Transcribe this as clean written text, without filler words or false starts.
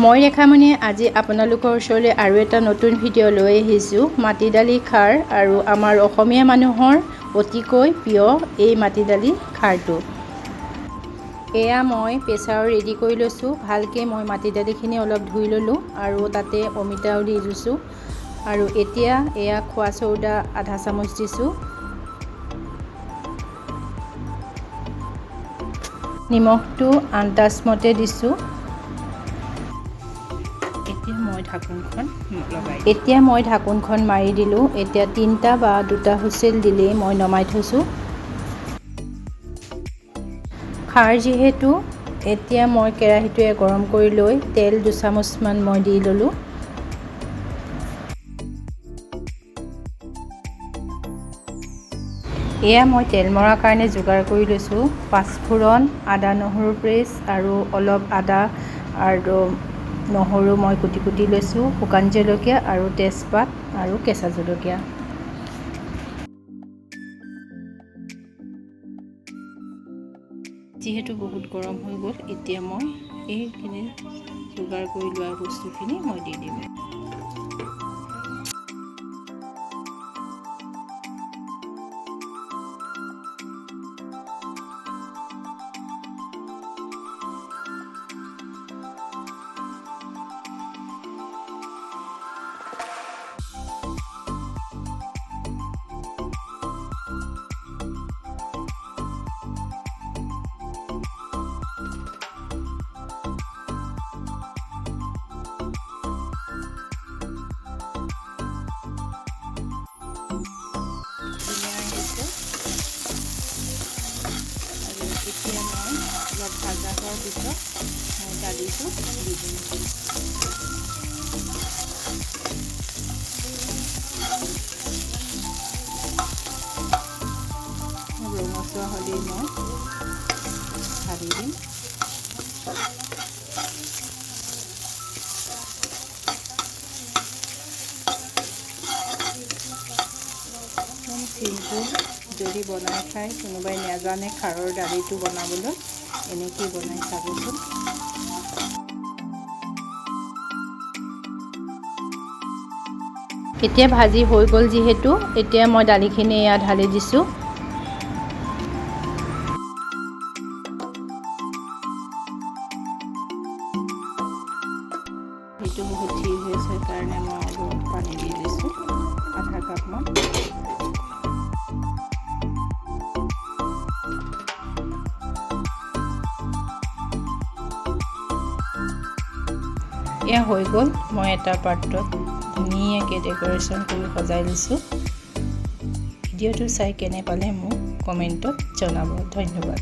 মই ৰেখামণি আজি আপোনালোকৰ ওচৰলৈ আৰু এটা নতুন ভিডিঅ' লৈ আহিছোঁ। মাটি দালি খাৰ আৰু আমাৰ অসমীয়া মানুহৰ অতিকৈ প্ৰিয় এই মাটি দালি খাৰটো। এয়া মই প্ৰেছাৰত ৰেডি কৰি লৈছোঁ। ভালকৈ মই মাটি দালিখিনি অলপ ধুই ল'লোঁ আৰু তাতে অমিতাও দি দিছোঁ। আৰু এতিয়া এয়া খোৱা চৌদা আধা চামুচ দিছোঁ। নিমখটো আন্দাজমতে দিছোঁ। এতিয়া মই ঢাকোনখন মাৰি দিলোঁ। এতিয়া 3টা বা 2টা হুইচেল দিলেই মই নমাই থৈছোঁ। খাৰ যিহেতু এতিয়া মই কেৰাহীটোৱে গৰম কৰি লৈ তেল 2 চামুচমান মই দি ল'লোঁ। এয়া মই তেল মৰাৰ কাৰণে যোগাৰ কৰি লৈছোঁ। 5 ফোৰণ, আদা নহৰু পেষ্ট আৰু অলপ আদা আৰু নহৰু মই কুটি কুটি লৈছোঁ, শুকান জলকীয়া আৰু তেজপাত আৰু কেঁচা জলকীয়া। যিহেতু বহুত গৰম হৈ গ'ল, এতিয়া মই এইখিনি যোগাৰ কৰি লোৱা বস্তুখিনি মই দি দিম। এতিয়া মই অলপ ভাজা হোৱাৰ পিছত মই দালিটো দি দিম। ৰঙচুৱা হ'লেই মই ঢালি দিম। চিম্পুল, যদি বনাই খায়, কোনোবাই নাজানে খাৰৰ দালিটো বনাবলৈ, এনেকৈ বনাই চাবচোন। এতিয়া ভাজি হৈ গ'ল যিহেতু, এতিয়া মই দালিখিনি এয়া ঢালি দিছোঁ। এইটো বহুত ঠিক হৈছে কাৰণে মই অলপ পানী দি দিছোঁ, আধা কাপমান। এয়া হৈ গ'ল। মই এটা পাত্ৰত ধুনীয়াকৈ ডেক'ৰেশ্যন কৰি সজাই লৈছোঁ। ভিডিঅ'টো চাই কেনে পালে মোক কমেণ্টত জনাব। ধন্যবাদ।